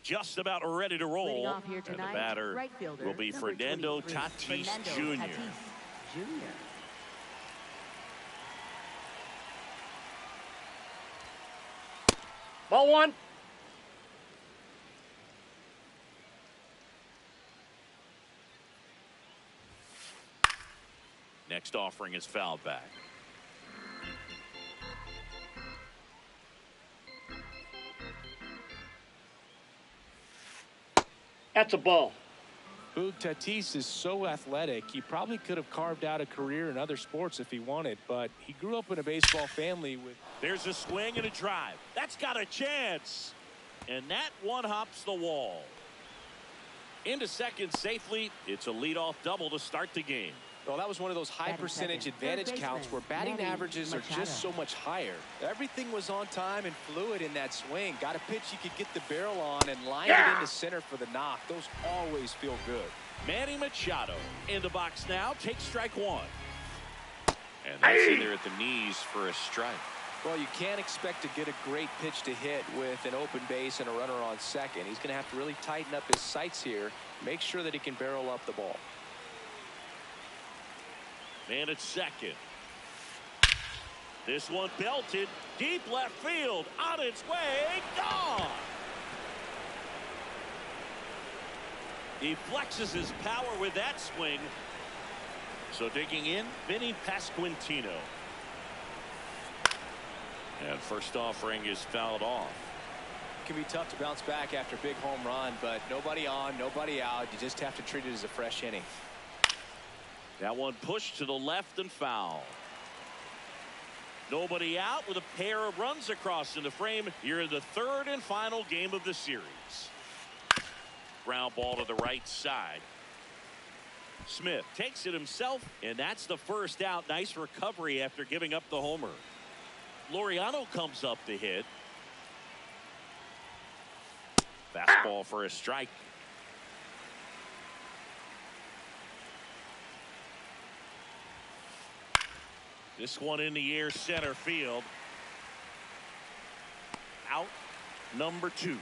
Just about ready to roll. Off here tonight, and the batter right fielder, will be Fernando Tatis Jr. Ball one. Next offering is fouled back. That's a ball. Boog, Tatis is so athletic, he probably could have carved out a career in other sports if he wanted, but he grew up in a baseball family with... There's a swing and a drive. That's got a chance. And that one hops the wall. Into second safely. It's a leadoff double to start the game. Well, that was one of those high percentage advantage counts where batting averages are just so much higher. Everything was on time and fluid in that swing. Got a pitch you could get the barrel on and line it into center for the knock. Those always feel good. Manny Machado in the box now. Takes strike one. And that's in there at the knees for a strike. Well, you can't expect to get a great pitch to hit with an open base and a runner on second. He's going to have to really tighten up his sights here. Make sure that he can barrel up the ball. Man at second. This one belted deep left field, on its way, gone. He flexes his power with that swing. So digging in, Vinny Pasquantino. And first offering is fouled off. It can be tough to bounce back after a big home run, but nobody on, nobody out. You just have to treat it as a fresh inning. That one pushed to the left and foul. Nobody out with a pair of runs across in the frame. You're in the third and final game of the series. Ground ball to the right side. Smith takes it himself, and that's the first out. Nice recovery after giving up the homer. Laureano comes up to hit. Fastball for a strike. This one in the air, center field. Out number 2.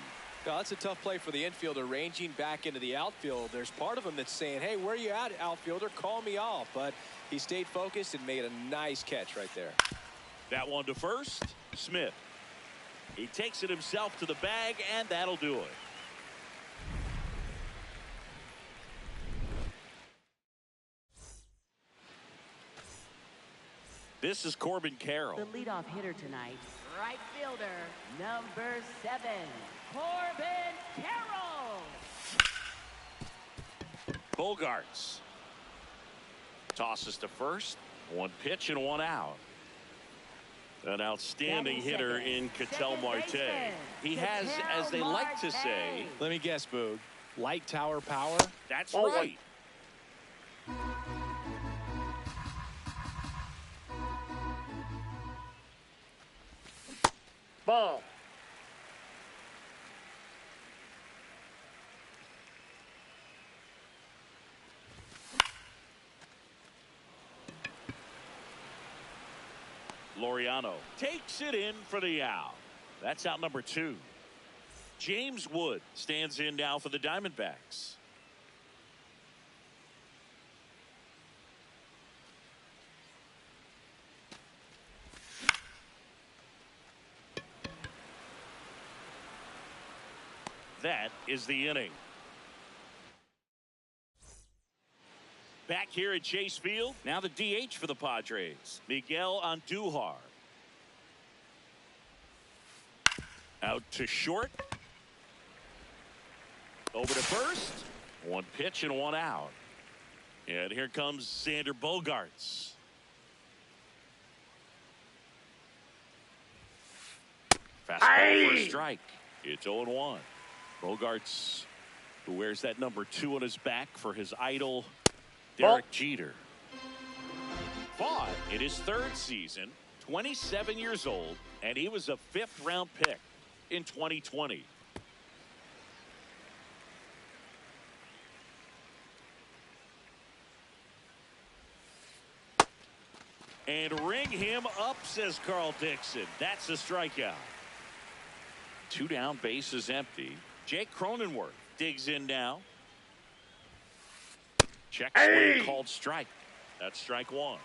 Well, that's a tough play for the infielder, ranging back into the outfield. There's part of him that's saying, hey, where you at, outfielder? Call me off. But he stayed focused and made a nice catch right there. That one to first. Smith. He takes it himself to the bag, and that'll do it. This is Corbin Carroll. The leadoff hitter tonight, right fielder, number 7, Corbin Carroll. Bogaerts tosses to first. One pitch and one out. An outstanding hitter in Ketel Marte. He has, as they like to say... Let me guess, Boog. Light tower power? That's right. Ball. Laureano takes it in for the out. That's out number 2. James Wood stands in now for the Diamondbacks. That is the inning. Back here at Chase Field, now the DH for the Padres, Miguel Andujar. Out to short. Over to first. One pitch and one out. And here comes Xander Bogaerts. Fastball for a strike. It's 0-1. Bogaerts, who wears that number 2 on his back for his idol, Derek Jeter. Vaught in his third season, 27 years old, and he was a 5th-round pick in 2020. And ring him up, says Carl Dixon. That's a strikeout. 2 down, bases empty. Jake Cronenworth digs in now. Check swing called strike. That's strike 1.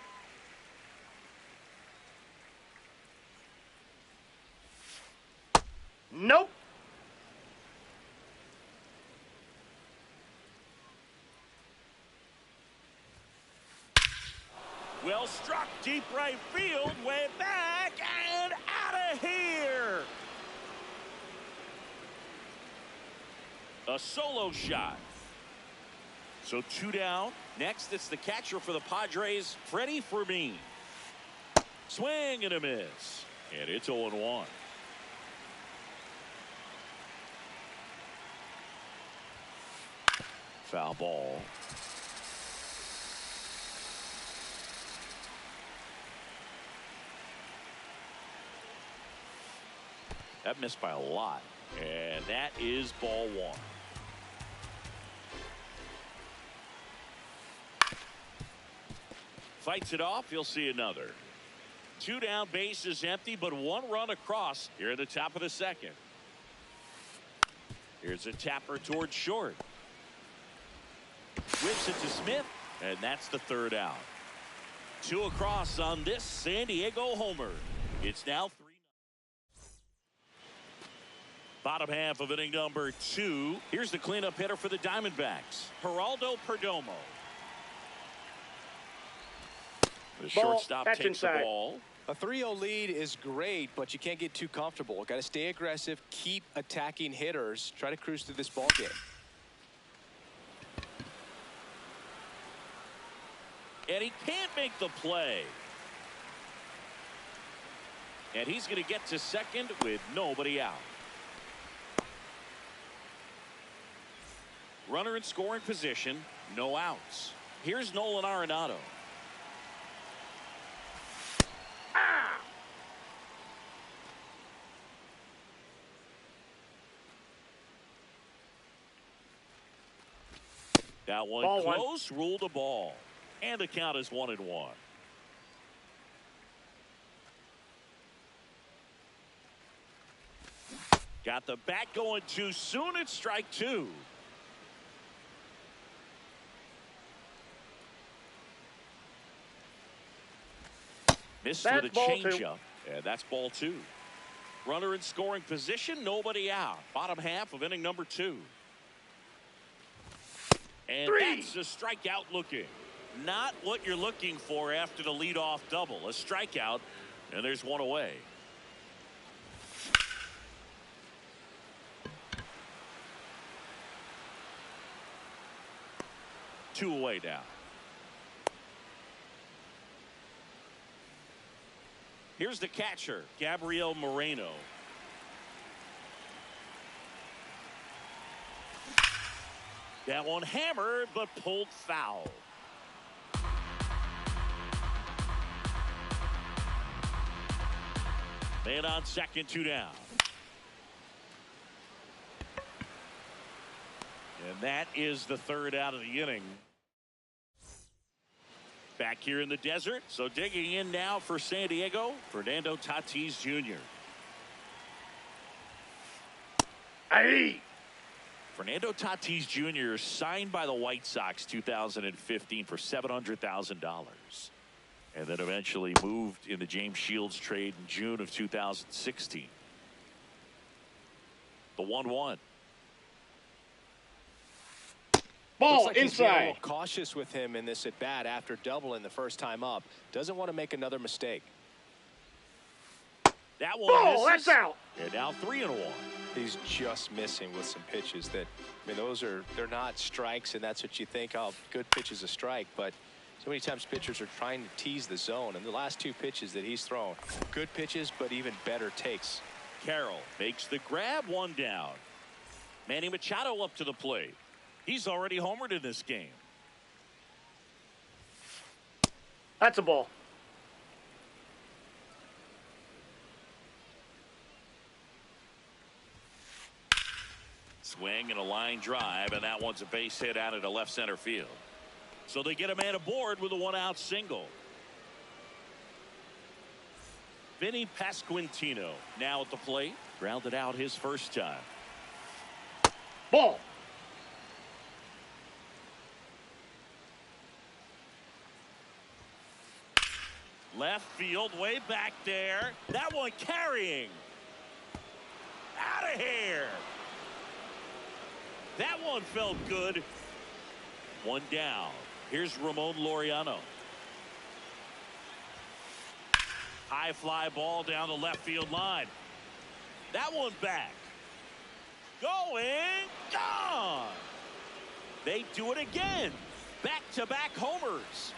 Nope. Well struck, deep right field, way back and out of here. A solo shot. So 2 down. Next, it's the catcher for the Padres, Freddie Fermin. Swing and a miss. And it's 0-1. Foul ball. That missed by a lot. And that is ball 1. Fights it off. You'll see another. 2 down, bases empty, but 1 run across here at the top of the second. Here's a tapper towards short. Whips it to Smith, and that's the 3rd out. 2 across on this San Diego homer. It's now 3. Bottom half of inning number 2. Here's the cleanup hitter for the Diamondbacks, Geraldo Perdomo. The shortstop takes inside. the ball. A 3-0 lead is great, but you can't get too comfortable. Got to stay aggressive, keep attacking hitters, try to cruise through this ball game. And he can't make the play. And he's going to get to second with nobody out. Runner in scoring position, no outs. Here's Nolan Arenado. That one Ball close, ruled a ball. And the count is 1-1. Got the bat going too soon. It's strike 2. Missed with a changeup. And that's ball 2. Runner in scoring position, nobody out. Bottom half of inning number 2. And that's a strikeout looking. Not what you're looking for after the leadoff double. A strikeout, and there's 1 away. Two away now. Here's the catcher, Gabriel Moreno. That one hammered, but pulled foul. Man on second, 2 down. And that is the 3rd out of the inning. Back here in the desert, so digging in now for San Diego, Fernando Tatis Jr. Fernando Tatis Jr. signed by the White Sox 2015 for $700,000. And then eventually moved in the James Shields trade in June of 2016. The 1-1. Ball Looks like he's being a inside. little cautious with him in this at bat after doubling the first time up. Doesn't want to make another mistake. That one Ball, misses. that's out. And now 3-1. He's just missing with some pitches that, I mean, they're not strikes, and that's what you think, oh, good pitch is a strike. But so many times pitchers are trying to tease the zone, and the last 2 pitches that he's thrown, good pitches, but even better takes. Carroll makes the grab, 1 down. Manny Machado up to the plate. He's already homered in this game. That's a ball. swing and a line drive, and that one's a base hit out into left center field. So they get a man aboard with a one-out single. Vinny Pasquantino now at the plate. Grounded out his first time. Ball. Left field, way back there. That one carrying. Out of here. That one felt good. One down. Here's Ramon Laureano. High fly ball down the left field line. That one back. Going. Gone. They do it again. Back-to-back homers.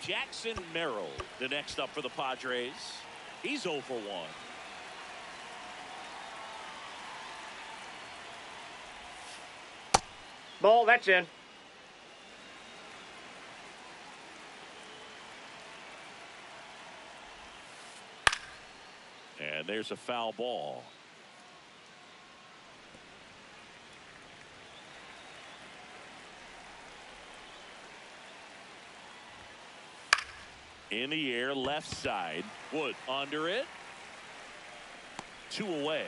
Jackson Merrill, the next up for the Padres. He's 0 for 1. Ball, that's in. And there's a foul ball. In the air, left side. Wood under it. 2 away.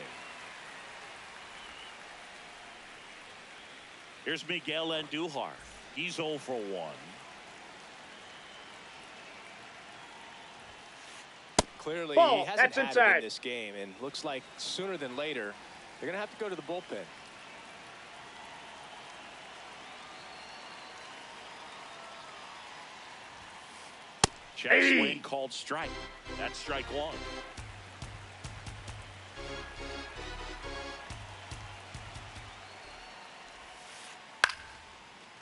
Here's Miguel Andujar. He's 0 for 1. Clearly, Ball, he hasn't that's had inside. it in this game, and looks like sooner than later, they're going to have to go to the bullpen. Check swing called strike. That's strike 1.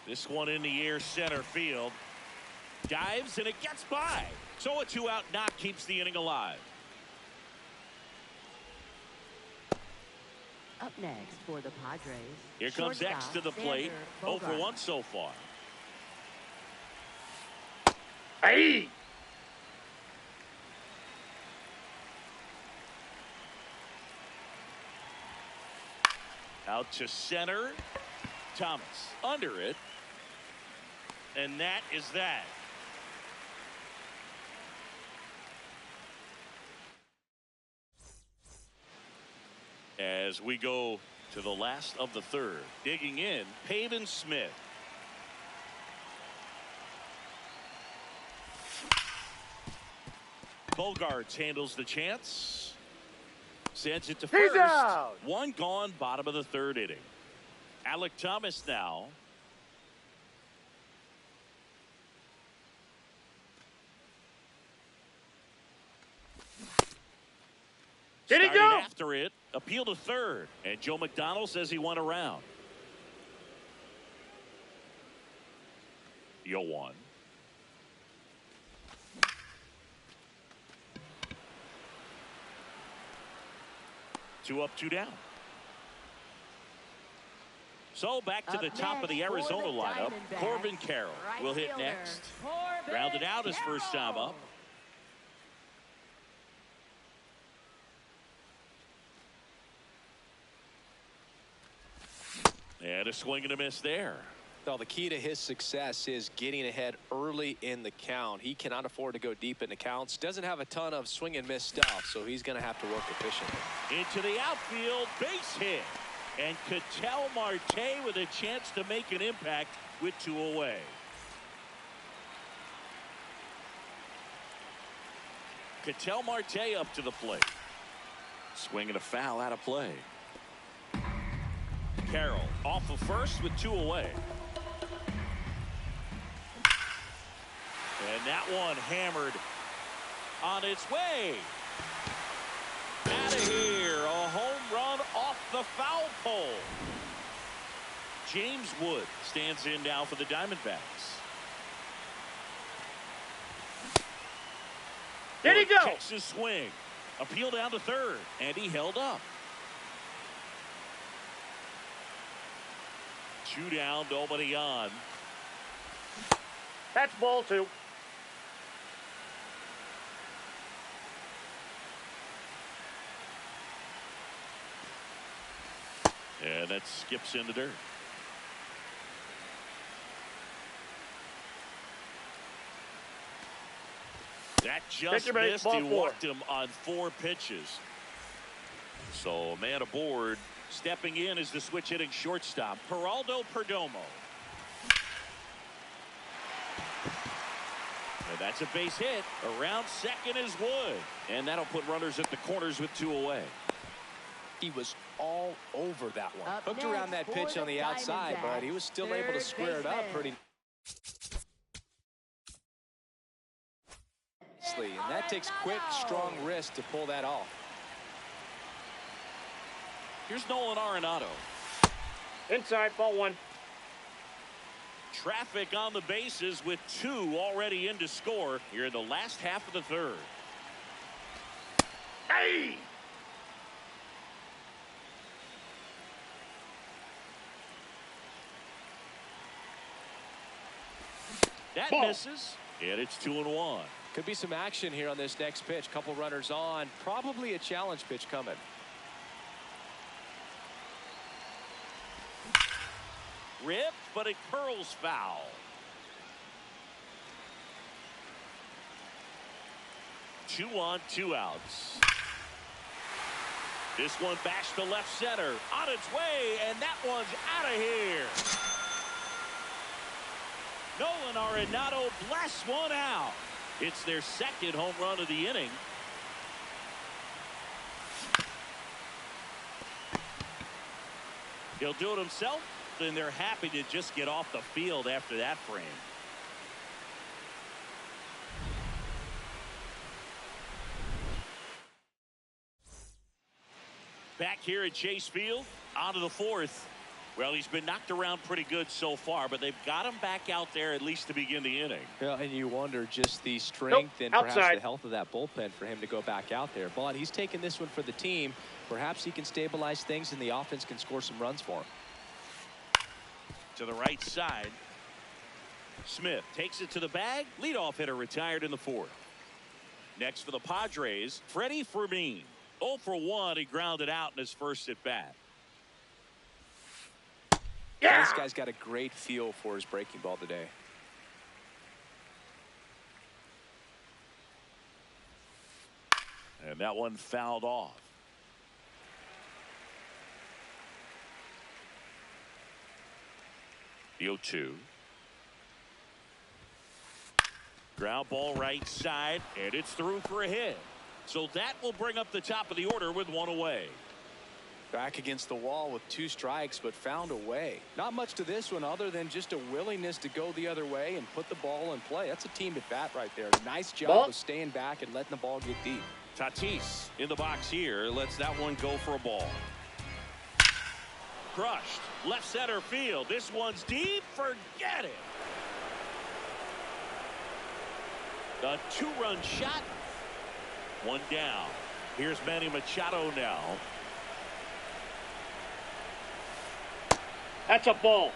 This one in the air, center field. Dives and it gets by. So a 2-out knock keeps the inning alive. Up next for the Padres. Here comes X to the plate. 0 for 1 so far. Hey! Out to center. Thomas under it. And that is that. As we go to the last of the third. Digging in, Pavin Smith. Bogarts handles the chance. Sends it to He's first. out. One gone, bottom of the third inning. Alek Thomas now. Did he Started go? after it. Appeal to third. And Joe McDonald says he went around. 0-1. Two up, two down. So back to the top of the Arizona lineup. Corbin Carroll will hit next. Grounded out his first time up. And a swing and a miss there. Well, the key to his success is getting ahead early in the count. He cannot afford to go deep in the counts. Doesn't have a ton of swing and miss stuff, so he's going to have to work efficiently. Into the outfield, base hit. And Ketel Marte with a chance to make an impact with 2 away. Ketel Marte up to the plate. Swing and a foul out of play. Carroll off of first with 2 away. And that one hammered on its way. Out of here. A home run off the foul pole. James Wood stands in now for the Diamondbacks. Did he Wood go? checks his swing. Appeal down to third. And he held up. 2 down, nobody on. That's ball 2. And that skips in the dirt. That just missed. He walked him on 4 pitches. So man aboard. Stepping in is the switch hitting shortstop, Geraldo Perdomo. And that's a base hit. Around second is Wood. And that'll put runners at the corners with 2 away. He was all over that one. Hooked around that pitch on the outside, but he was still able to square it up pretty nicely. And that takes quick, strong wrist to pull that off. Here's Nolan Arenado. Inside, ball 1. Traffic on the bases with 2 already in to score here in the last half of the 3rd. Hey! That ball. Misses, and it's 2-1. Could be some action here on this next pitch. Couple runners on. Probably a challenge pitch coming. Ripped, but it curls foul. Two on, 2 outs. This one bashed to left center. On its way, and that one's out of here. Nolan Arenado blasts one out. It's their 2nd home run of the inning. He'll do it himself, and they're happy to just get off the field after that frame. Back here at Chase Field, on to the 4th. Well, he's been knocked around pretty good so far, but they've got him back out there at least to begin the inning. Yeah, and you wonder just the strength and perhaps the health of that bullpen for him to go back out there. But he's taking this one for the team. Perhaps he can stabilize things and the offense can score some runs for him. To the right side. Smith takes it to the bag. Leadoff hitter retired in the 4th. Next for the Padres, Freddie Fermin. 0 for 1. He grounded out in his first at bat. Yeah. This guy's got a great feel for his breaking ball today. And that one fouled off. The 0-2. Ground ball right side, and it's through for a hit. So that will bring up the top of the order with 1 away. Back against the wall with 2 strikes, but found a way. Not much to this one other than just a willingness to go the other way and put the ball in play. That's a team at bat right there. Nice job of staying back and letting the ball get deep. Tatis in the box here lets that one go for a ball. Crushed left center field. This one's deep. Forget it. The 2-run shot. 1 down. Here's Manny Machado now. That's a ball.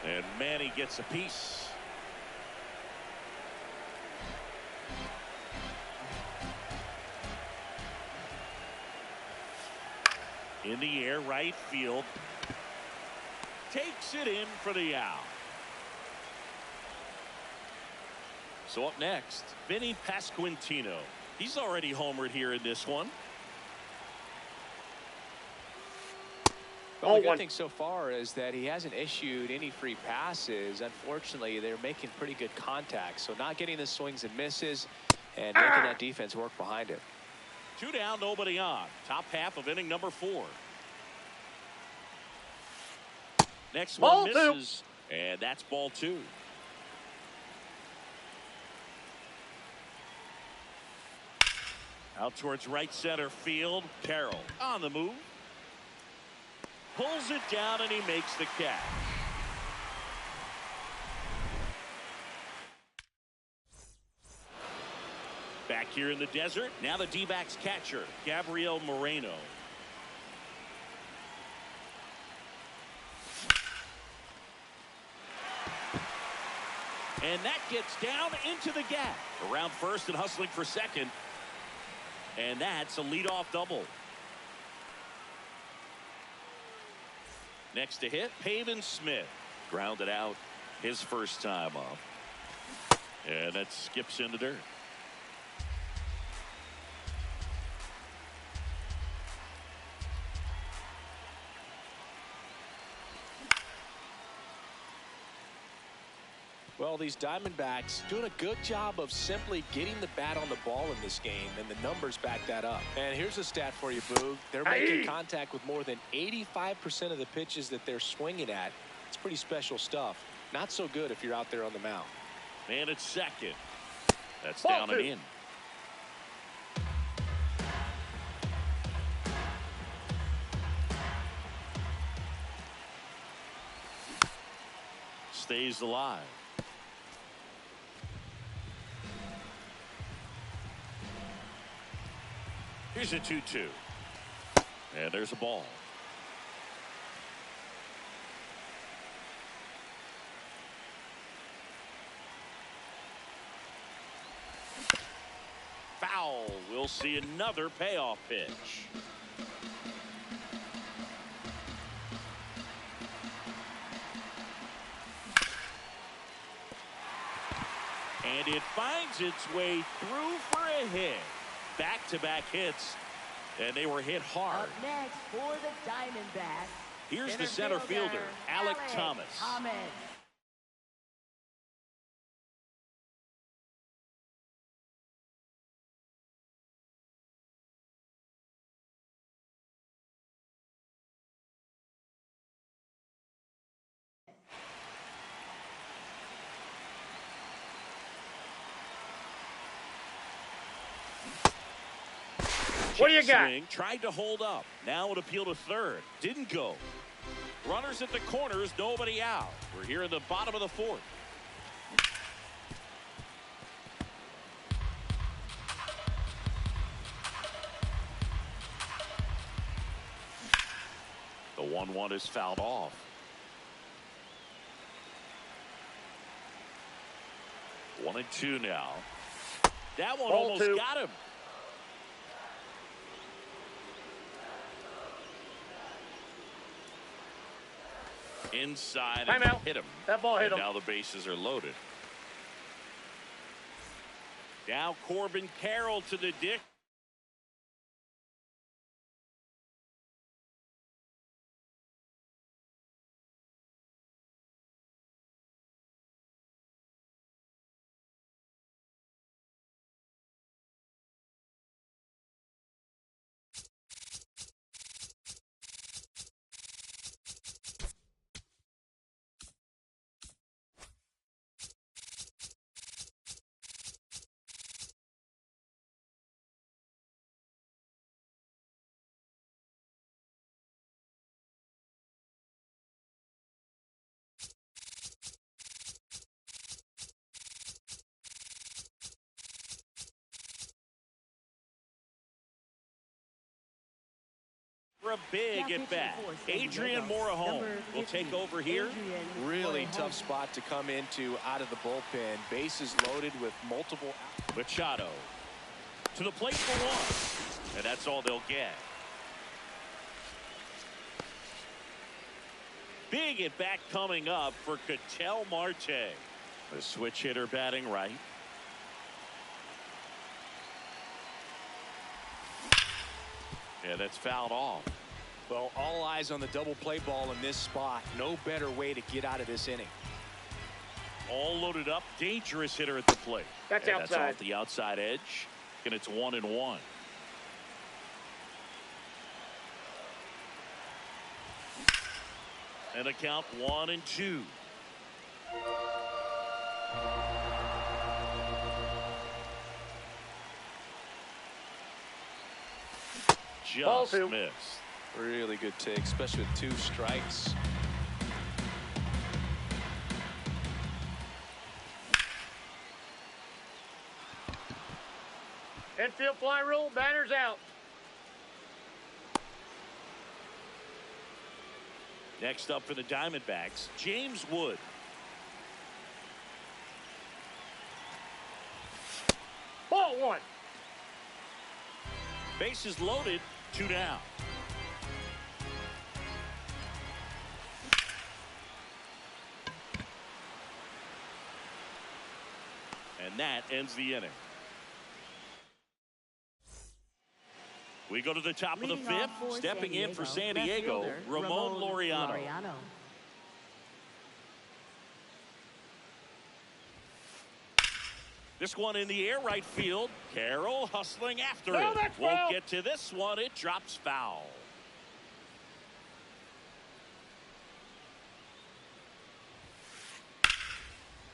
And Manny gets a piece. In the air, right field. Takes it in for the out. So up next, Vinny Pasquantino. He's already homered here in this one. Well, the good thing so far is that he hasn't issued any free passes. Unfortunately, they're making pretty good contact. So not getting the swings and misses and making that defense work behind it. 2 down, nobody on. Top half of inning number 4. Next one misses, and that's ball 2. Out towards right center field. Carroll on the move. Pulls it down, and he makes the catch. Back here in the desert, now the D-backs catcher, Gabriel Moreno. And that gets down into the gap. Around first and hustling for second. And that's a leadoff double. Next to hit, Pavin Smith. Grounded out his first time up. And that skips into dirt. Well, these Diamondbacks doing a good job of simply getting the bat on the ball in this game, and the numbers back that up. And here's a stat for you, Boog. They're making contact with more than 85% of the pitches that they're swinging at. It's pretty special stuff. Not so good if you're out there on the mound. And it's second. That's down and in. Stays alive. Here's a 2-2. And there's a ball. Foul. We'll see another payoff pitch. And it finds its way through for a hit. Back-to-back hits, and they were hit hard. Up next for the Diamondbacks. Here's the center fielder, Alek Thomas. What do you got? Swing, tried to hold up. Now it appeal to third. Didn't go. Runners at the corners, nobody out. We're here in the bottom of the fourth. The 1-1 is fouled off. One and two now. That one Ball almost two. got him. Inside and Timeout. hit him. That ball hit and him. Now the bases are loaded. Now Corbin Carroll to the dick. For a big at bat. Adrian Morejon will take over here. Really tough spot to come into out of the bullpen. Bases loaded with multiple. Machado to the plate for one. And that's all they'll get. Big at bat coming up for Ketel Marte. The switch hitter batting right. Yeah, that's fouled off. Well, all eyes on the double play ball in this spot. No better way to get out of this inning. All loaded up. Dangerous hitter at the plate. That's and outside. That's off the outside edge. And it's 1-1. And a count 1-2. Ball Just two. missed. Really good take, especially with 2 strikes. Infield fly rule, batter's out. Next up for the Diamondbacks, James Wood. Ball one. Bases loaded, 2 down. And that ends the inning. We go to the top of the fifth. Stepping in for San Diego, Ramon Laureano. This one in the air, right field. Carroll hustling after it. Won't get to this one. It drops foul.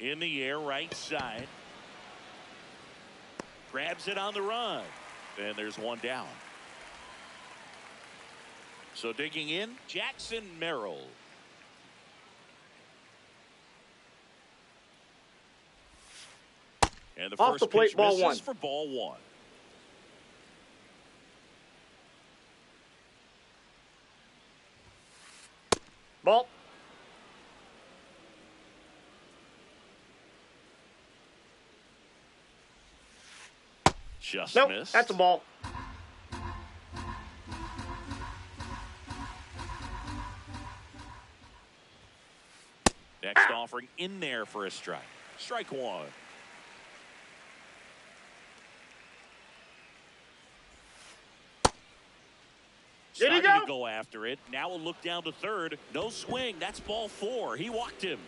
In the air, right side. Grabs it on the run. And there's one down. So digging in, Jackson Merrill. And the Off first the plate, pitch ball misses one. for ball one. Ball. Just Nope, missed. that's a ball. Next offering in there for a strike. Strike one. Did he Starting go? to go after it. Now we'll look down to third. No swing. That's ball four. He walked him.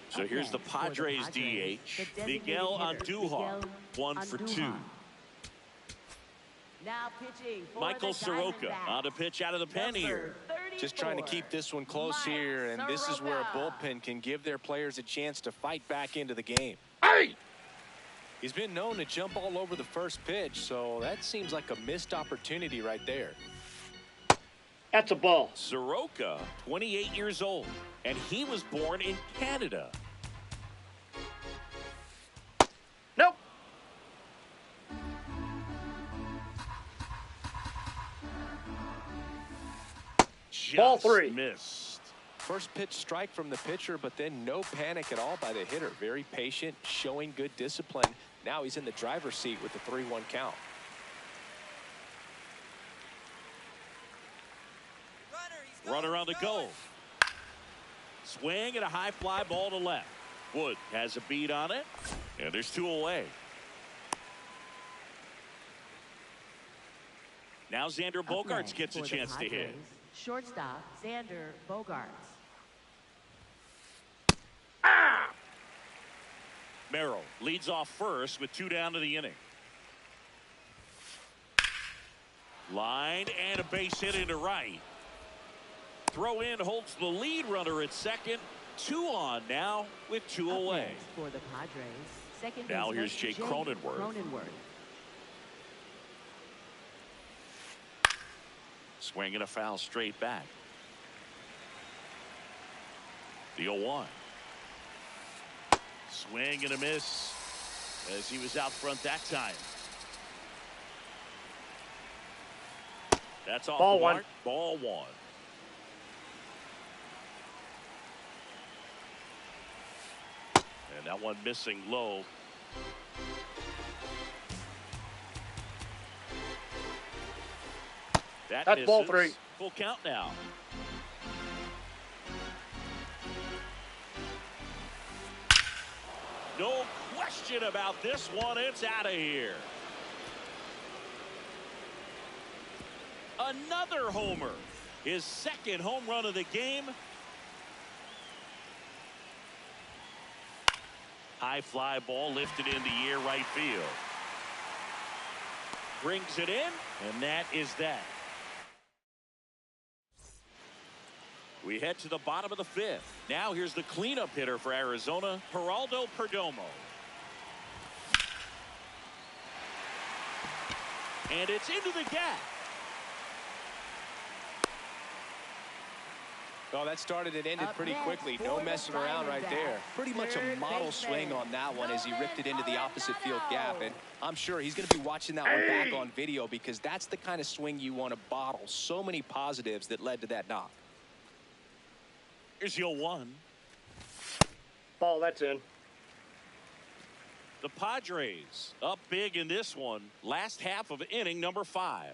So here's the Padres DH. Miguel Andujar, 1 for 2. Now pitching for Michael the Soroka Diamondbacks. on a pitch out of the pen here. Just trying to keep this one close Mike here, and this is where a Soroka. bullpen can give their players a chance to fight back into the game. Hey! He's been known to jump all over the first pitch, so that seems like a missed opportunity right there. That's a ball. Soroka, 28 years old, and he was born in Canada. Nope. Just Ball three. missed. First pitch strike from the pitcher, but then no panic at all by the hitter. Very patient, showing good discipline. Now he's in the driver's seat with the 3-1 count. Runner on the go. Swing and a high fly ball to left. Wood has a beat on it, and there's 2 away. Now Xander Up Bogaerts next gets a for the chance to hit. Padres, shortstop Xander Bogaerts. Merrill leads off first with 2 down to the inning. Line and a base hit into right. Throw in holds the lead runner at second. 2 on now with 2 Up away. next for the Padres, second Now baseman here's Jake Cronenworth. Swing and a foul straight back. The 0-1. Swing and a miss as he was out front that time. That's off Ball the one. mark. Ball one. And that one missing low. That's misses. ball three. Full count now. No question about this one. It's out of here. Another homer. His second home run of the game. High fly ball lifted in the air right field. Brings it in, and that is that. We head to the bottom of the fifth. Now here's the cleanup hitter for Arizona, Geraldo Perdomo. And it's into the gap. Oh, that started and ended Up pretty next quickly. for No the messing around right there. Pretty much a Third model baseman, swing on that one as he ripped it into the opposite field gap. Nolan And I'm sure he's going to be watching that one back on video because that's the kind of swing you want to bottle. So many positives that led to that knock. Here's the 0-1. Ball, that's in. The Padres up big in this one. Last half of inning number 5.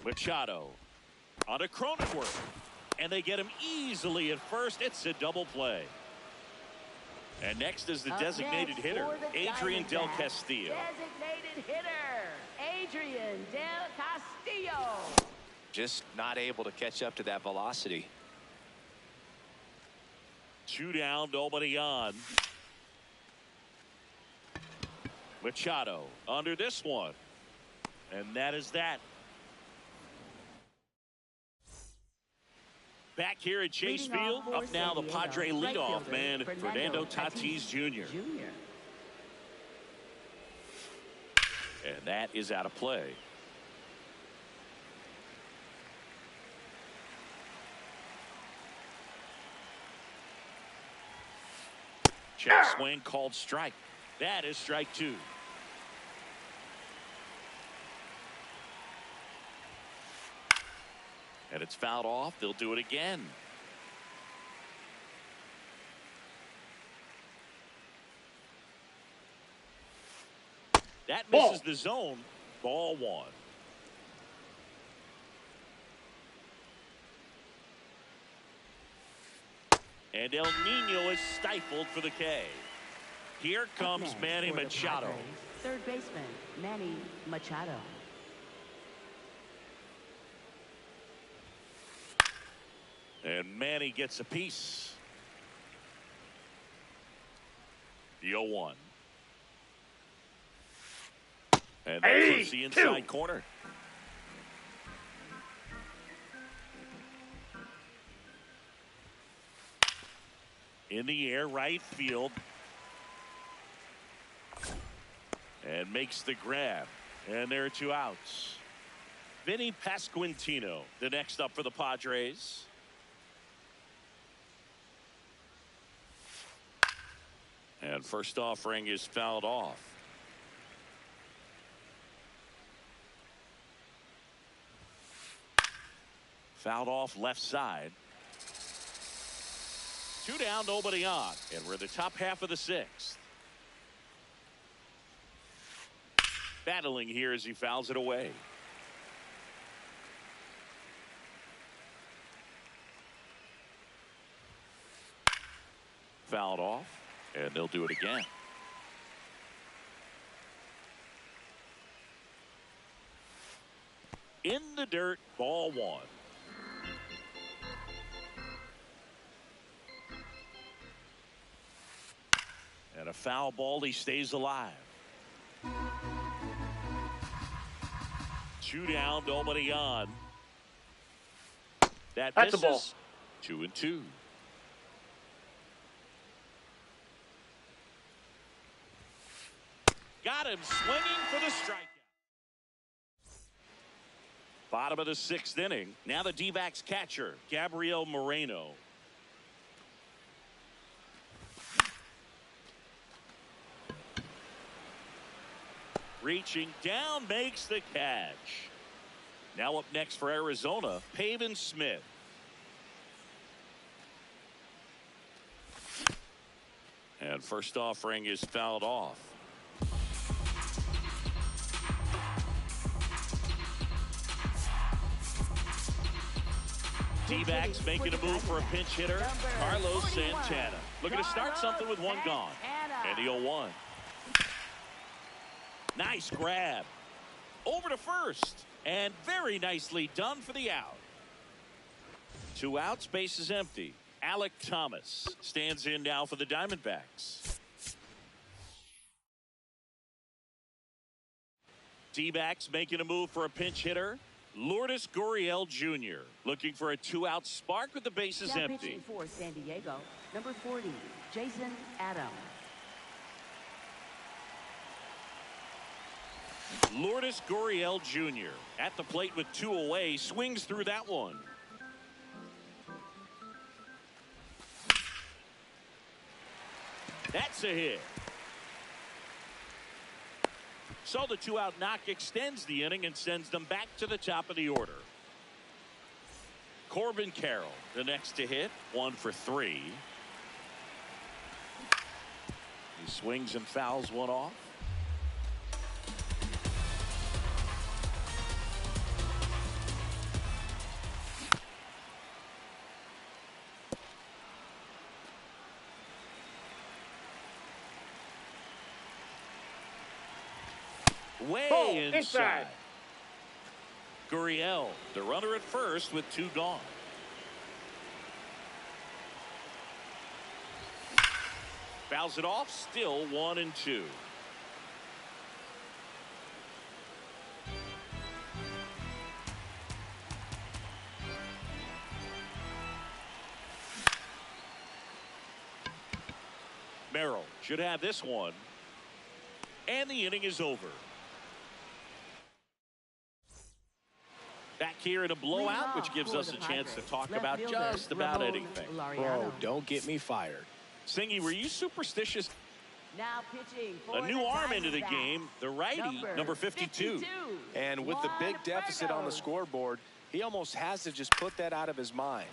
Machado on to Cronenworth. And they get him easily at first. It's a double play. And next is the designated hitter, Adrian Del Castillo. Designated hitter, Adrian Del Castillo. Just not able to catch up to that velocity. 2 down, nobody on. Machado under this one. And that is that. Back here at Chase Field, up now the Padre leadoff man, Fernando Tatis Jr. And that is out of play. Check swing called strike. That is strike 2. And it's fouled off. They'll do it again. That misses the zone. Ball 1. And El Nino is stifled for the K. Here comes Manny Machado. Third baseman, Manny Machado. And Manny gets a piece. The 0-1. And that puts the inside corner. In the air, right field. And makes the grab. And there are 2 outs. Vinny Pasquantino, the next up for the Padres. And first offering is fouled off. Fouled off left side. 2 down, nobody on. And we're in the top half of the 6th. Battling here as he fouls it away. Fouled off. And they'll do it again. In the dirt, ball 1. And a foul ball, he stays alive. 2 down, nobody on. That's a ball. 2-2. Got him swinging for the strikeout. Bottom of the 6th inning. Now the D-backs catcher, Gabriel Moreno. Reaching down, makes the catch. Now up next for Arizona, Pavin Smith. And first offering is fouled off. D-backs making a move for a pinch hitter, Carlos Santana. Looking to start something with 1 gone. And the 0-1. Nice grab. Over to first. And very nicely done for the out. 2 outs, base is empty. Alek Thomas stands in now for the Diamondbacks. D-backs making a move for a pinch hitter, Lourdes Gurriel Jr. looking for a 2-out spark with the bases empty. Pitching for San Diego, number 40, Jason Adams. Lourdes Gurriel Jr. at the plate with 2 away, swings through that one. That's a hit. So the 2-out knock extends the inning and sends them back to the top of the order. Corbin Carroll, the next to hit, 1 for 3. He swings and fouls one off. Way inside. Gurriel, the runner at first with 2 gone. Fouls it off, still 1-2. Merrill should have this one. And the inning is over. Back here in a blowout, which gives us a chance to talk about just about anything. Bro, don't get me fired. Singy, were you superstitious? Now pitching A new arm into the game, the righty, number 52. And with the big deficit on the scoreboard, he almost has to just put that out of his mind.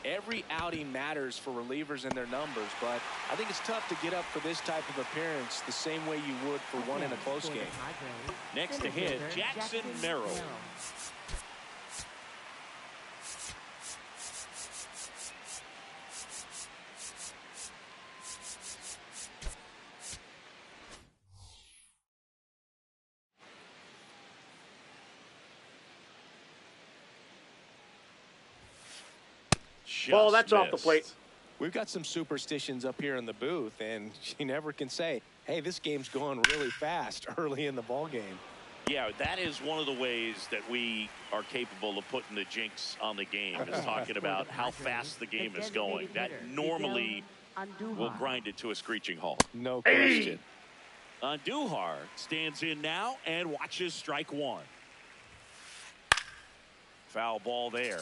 Every outing matters for relievers and their numbers, but I think it's tough to get up for this type of appearance the same way you would for one in a close game. Next to hit, Jackson Merrill. Ball, that's off the plate. We've got some superstitions up here in the booth, and you never can say, hey, this game's going really fast early in the ball game. Yeah, that is one of the ways that we are capable of putting the jinx on the game, is talking about how fast the game is going. That normally will grind it to a screeching halt. No question. Andujar stands in now and watches strike 1. Foul ball there.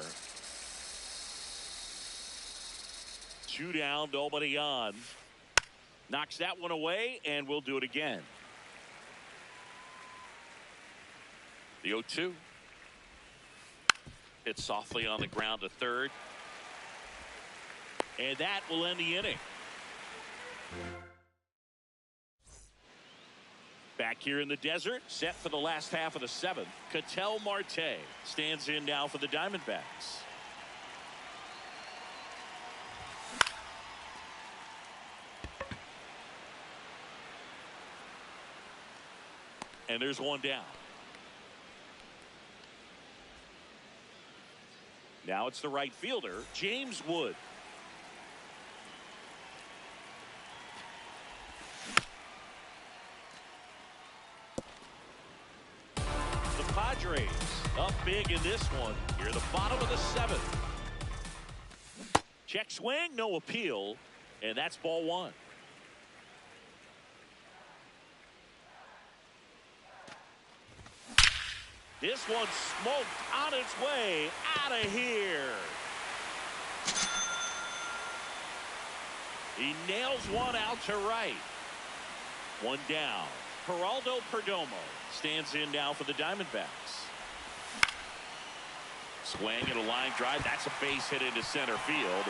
2 down, nobody on. Knocks that one away, and we'll do it again. The 0-2. Hit softly on the ground to third. And that will end the inning. Back here in the desert, set for the last half of the 7th. Ketel Marte stands in now for the Diamondbacks. And there's one down. Now it's the right fielder, James Wood. The Padres up big in this one. Here, the bottom of the 7th. Check swing, no appeal, and that's ball 1. This one smoked on its way out of here. He nails one out to right. One down. Geraldo Perdomo stands in now for the Diamondbacks. Swing and a line drive. That's a base hit into center field.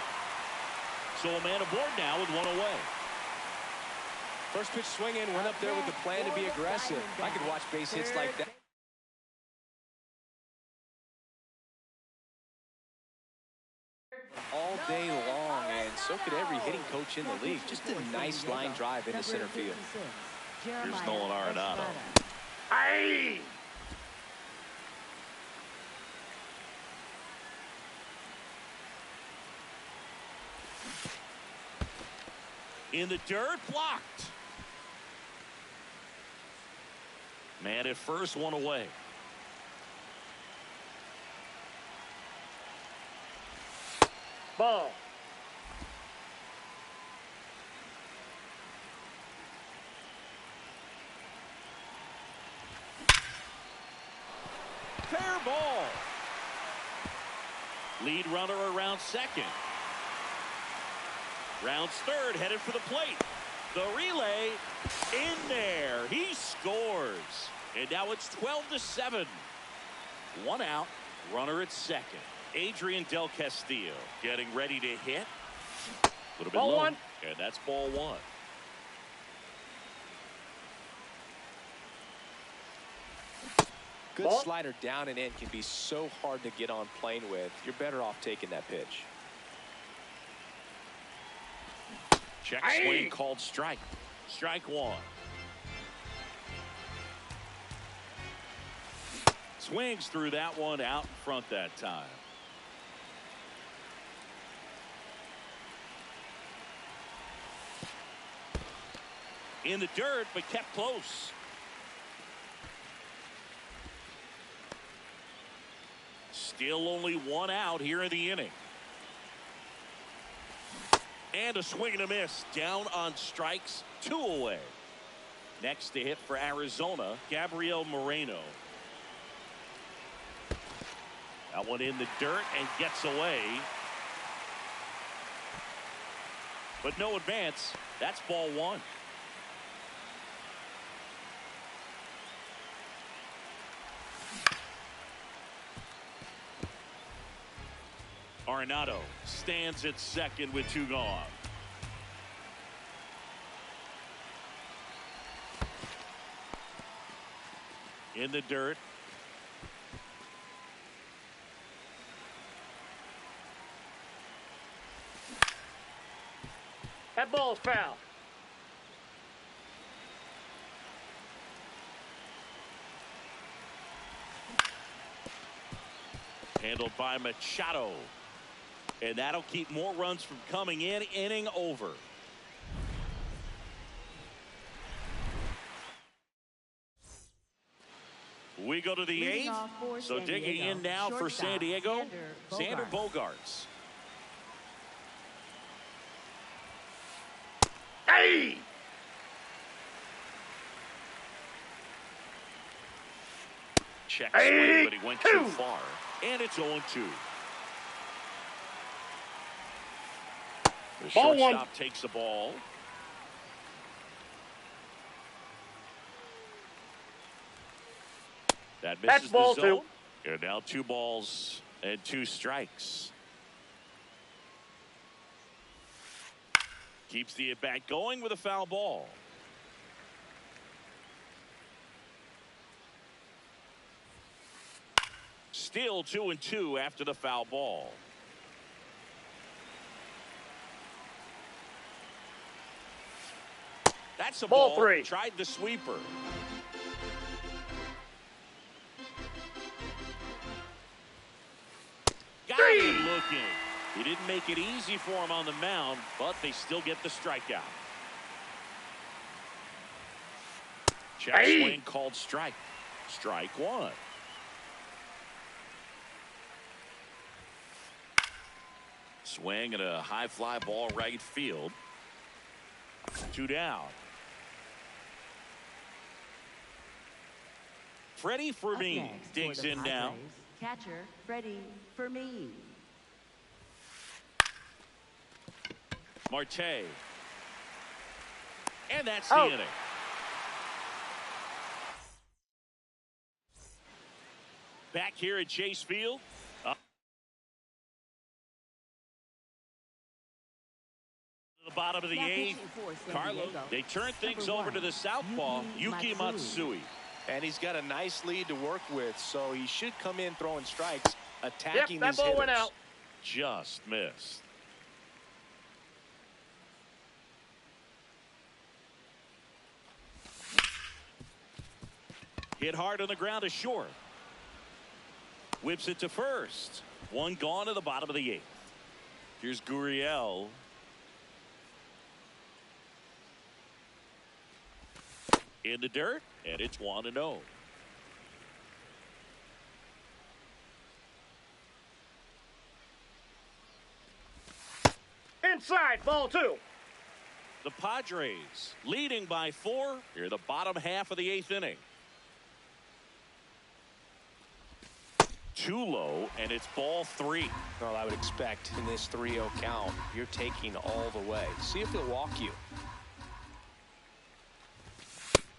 So a man aboard now with one away. First pitch swinging, went up there with the plan to be aggressive. I could watch base hits like that all day long, and so could every hitting coach in the league. Just a nice line drive into center field. Here's Nolan Arenado. Aye! In the dirt, blocked. Man at first, one away. Ball. Fair ball. Lead runner around second. Rounds third, headed for the plate. The relay in there. He scores. And now it's 12-7. One out. Runner at second. Adrian Del Castillo getting ready to hit. A little bit ball low. 1. And that's ball 1. good Ball. slider down and in can be so hard to get on plane with. You're better off taking that pitch. Check swing called strike. Strike one. Swings through that one out in front that time. In the dirt, but kept close. Still only one out here in the inning. And a swing and a miss. Down on strikes, 2 away. Next to hit for Arizona, Gabriel Moreno. That one in the dirt and gets away. But no advance. That's ball 1. Arenado stands at second with 2 gone. In the dirt. That ball's foul. Handled by Machado. And that'll keep more runs from coming in. Inning over. We go to the 8th. So digging in now for San Diego, Xander Bogaerts. Hey! Check swing, but he went too far. And it's 0-2. The Ball shortstop 1. takes the ball. That misses That's ball the zone. 2. And now 2 balls and 2 strikes. Keeps the at-bat going with a foul ball. Still 2-2 after the foul ball. That's a Ball 3. Tried the sweeper. Got him looking. He didn't make it easy for him on the mound, but they still get the strikeout. Check swing called strike. Strike 1. Swing and a high fly ball right field. 2 down. Freddie Fermin digs in now. Catcher Freddie Fermin. Marte. And that's the inning. Back here at Chase Field. The bottom of the 8th. Carlos, they turn things over to the southpaw, Yuki Matsui. And he's got a nice lead to work with, so he should come in throwing strikes, attacking that these ball hitters. went out. Just missed. Hit hard on the ground to short. Whips it to first. 1 gone to the bottom of the 8th. Here's Gurriel. In the dirt, and it's 1-0. Inside, ball 2. The Padres leading by 4 here the bottom half of the 8th inning. 2 low, and it's ball 3. Well, I would expect in this 3-0 count, you're taking all the way. See if he'll walk you.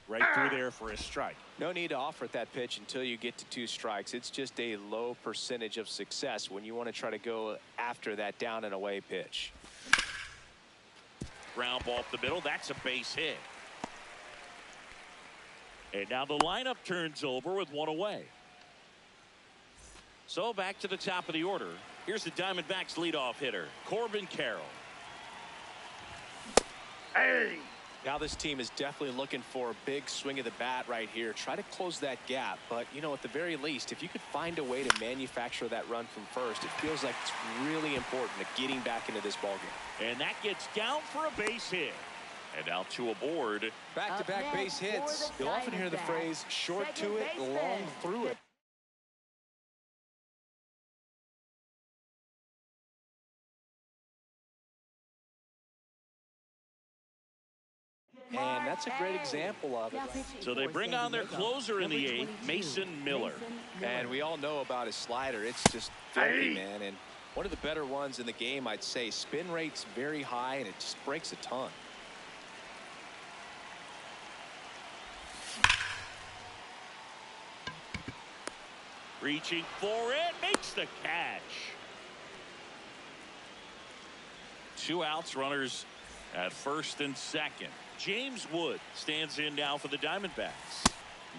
Right through there for a strike. No need to offer at that pitch until you get to 2 strikes. It's just a low percentage of success when you want to try to go after that down and away pitch. Ground ball up the middle. That's a base hit. And now the lineup turns over with 1 away. So back to the top of the order. Here's the Diamondbacks leadoff hitter, Corbin Carroll. Hey! Now this team is definitely looking for a big swing of the bat right here. Try to close that gap. But, you know, at the very least, if you could find a way to manufacture that run from first, it feels like it's really important to getting back into this ballgame. And that gets down for a base hit. And now two aboard. Back-to-back base hits. You'll often hear the phrase, short to it, long through it. And that's a great example of it. So they bring on their closer in the eighth, Mason Miller. And we all know about his slider. It's just filthy, man. And one of the better ones in the game, I'd say. Spin rate's very high, and it just breaks a ton. Reaching for it, makes the catch. 2 outs, runners at first and second. James Wood stands in now for the Diamondbacks.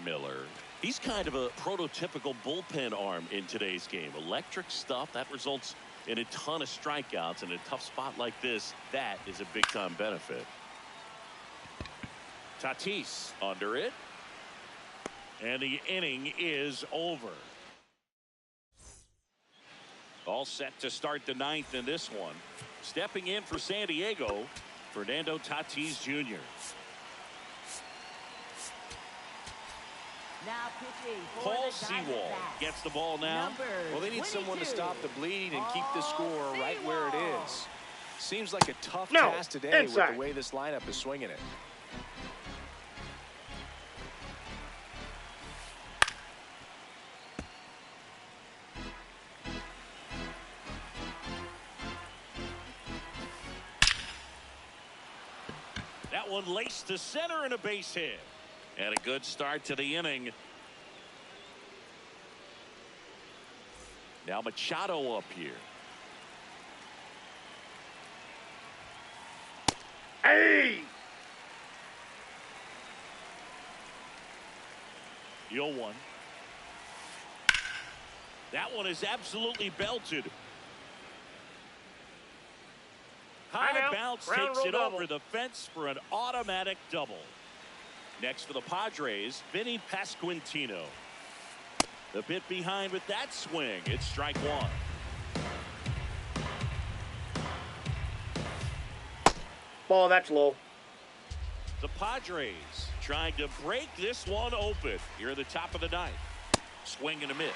Miller. He's kind of a prototypical bullpen arm in today's game. Electric stuff that results in a ton of strikeouts. In a tough spot like this, that is a big time benefit. Tatis under it. And the inning is over. All set to start the ninth in this one. Stepping in for San Diego, Fernando Tatis Jr. Now pitching for Paul the Sewald Diamondbacks. gets the ball now. Well, they need someone to 22. stop the bleed and keep the score right where it Sewald. is. Seems like a tough No, task today with inside. the way this lineup is swinging it. That one laced to center and a base hit. And a good start to the inning. Now Machado up here. Hey! The 0-1. That one is absolutely belted. High Timeout. bounce Ground takes rule it double. over the fence for an automatic double. Next for the Padres, Vinny Pasquantino. The bit behind with that swing. It's strike one. Ball, that's low. The Padres trying to break this one open here at the top of the ninth. Swing and a miss.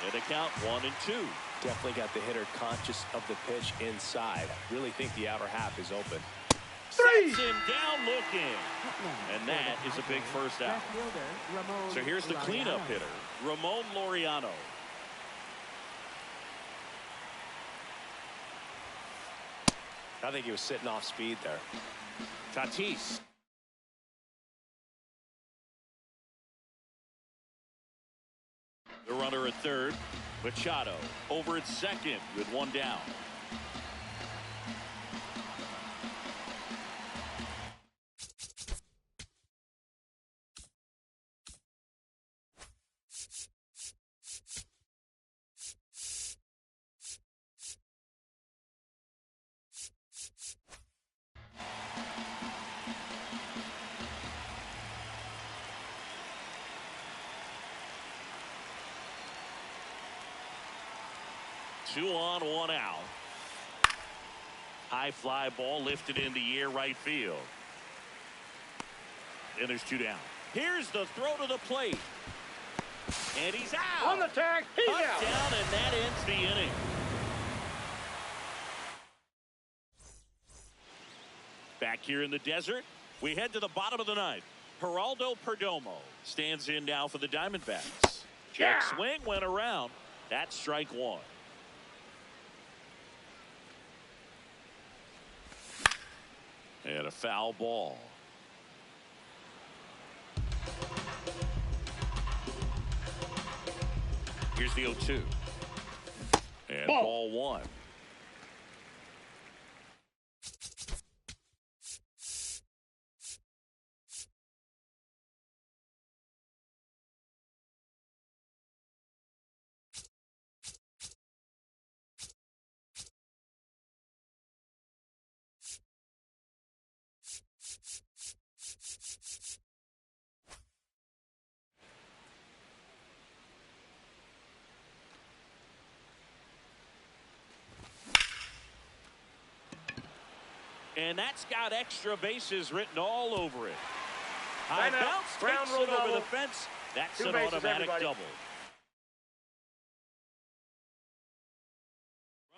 And they count 1-2. Definitely got the hitter conscious of the pitch inside. Really think the outer half is open. Three! Sets him down looking. And that is a big first out. Left fielder, Ramon So here's the cleanup Laureano. hitter, Ramon Laureano. I think he was sitting off speed there. Tatis. The runner at third. Machado over at second with one down. Two on, one out. High fly ball lifted in the air right field. And there's two down. Here's the throw to the plate. And he's out. On the tag, he's out. Touchdown, and that ends the inning. Back here in the desert, we head to the bottom of the ninth. Geraldo Perdomo stands in now for the Diamondbacks. Check Yeah. swing went around. That's strike one. And a foul ball. Here's the 0-2. And ball one. And that's got extra bases written all over it. High Timeout. bounce Ground takes rule it over double. the fence. That's 2 an bases, automatic everybody. double.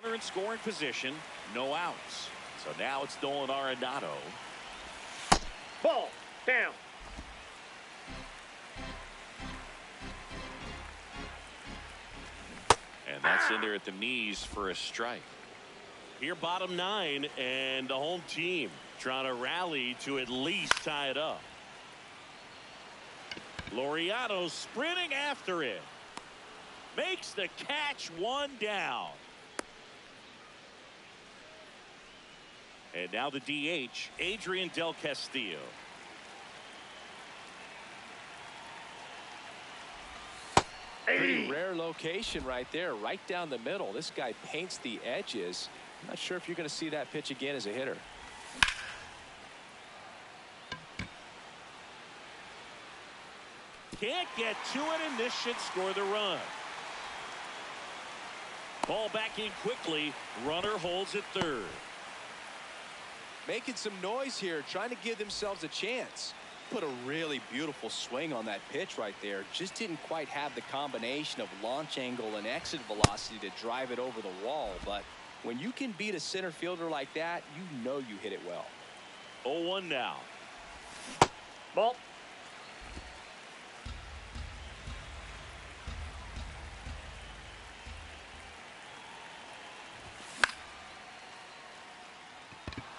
Runner in scoring position, no outs. So now it's Nolan Arenado. Ball. Down. And that's in there at the knees for a strike. Here, bottom 9, and the home team trying to rally to at least tie it up. Laureano sprinting after it. Makes the catch, 1 down. And now the DH, Adrian Del Castillo. Pretty rare location right there, right down the middle. This guy paints the edges. I'm not sure if you're going to see that pitch again as a hitter. Can't get to it, and this should score the run. Ball back in quickly. Runner holds at third. Making some noise here, trying to give themselves a chance. Put a really beautiful swing on that pitch right there. Just didn't quite have the combination of launch angle and exit velocity to drive it over the wall. But when you can beat a center fielder like that, you know you hit it well. 0-1 now. Ball.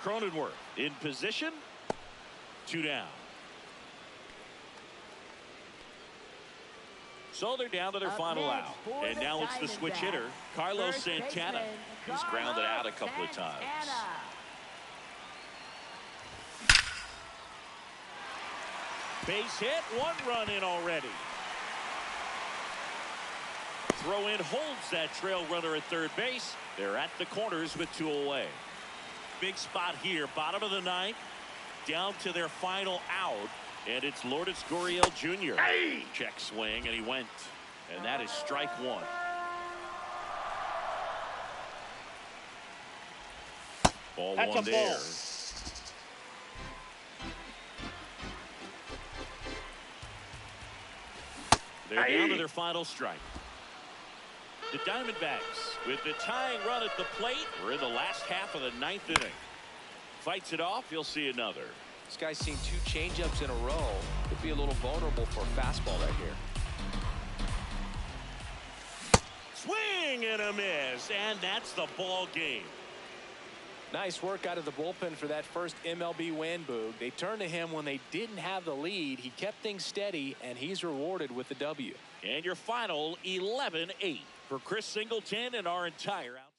Cronenworth in position. 2 down. So they're down to their Up final next out. for And the now it's the switch Diamondbacks, hitter, Carlos first Santana. baseman, He's grounded out a couple of Carlos times. Santana. Base hit, 1 run in already. Throw in holds that trail runner at third base. They're at the corners with 2 away. Big spot here, bottom of the 9th, down to their final out, and it's Lourdes Gurriel Jr. Hey! Check swing, and he went, and that is strike 1. Ball That's 1 a there. ball. They're down Aye. to their final strike. The Diamondbacks with the tying run at the plate. We're in the last half of the 9th inning. Fights it off. You'll see another. This guy's seen 2 changeups in a row. Could be a little vulnerable for a fastball right here. Swing and a miss, and that's the ball game. Nice work out of the bullpen for that first MLB win, Boog. They turned to him when they didn't have the lead. He kept things steady, and he's rewarded with the W. And your final 11-8 for Chris Singleton and our entire out.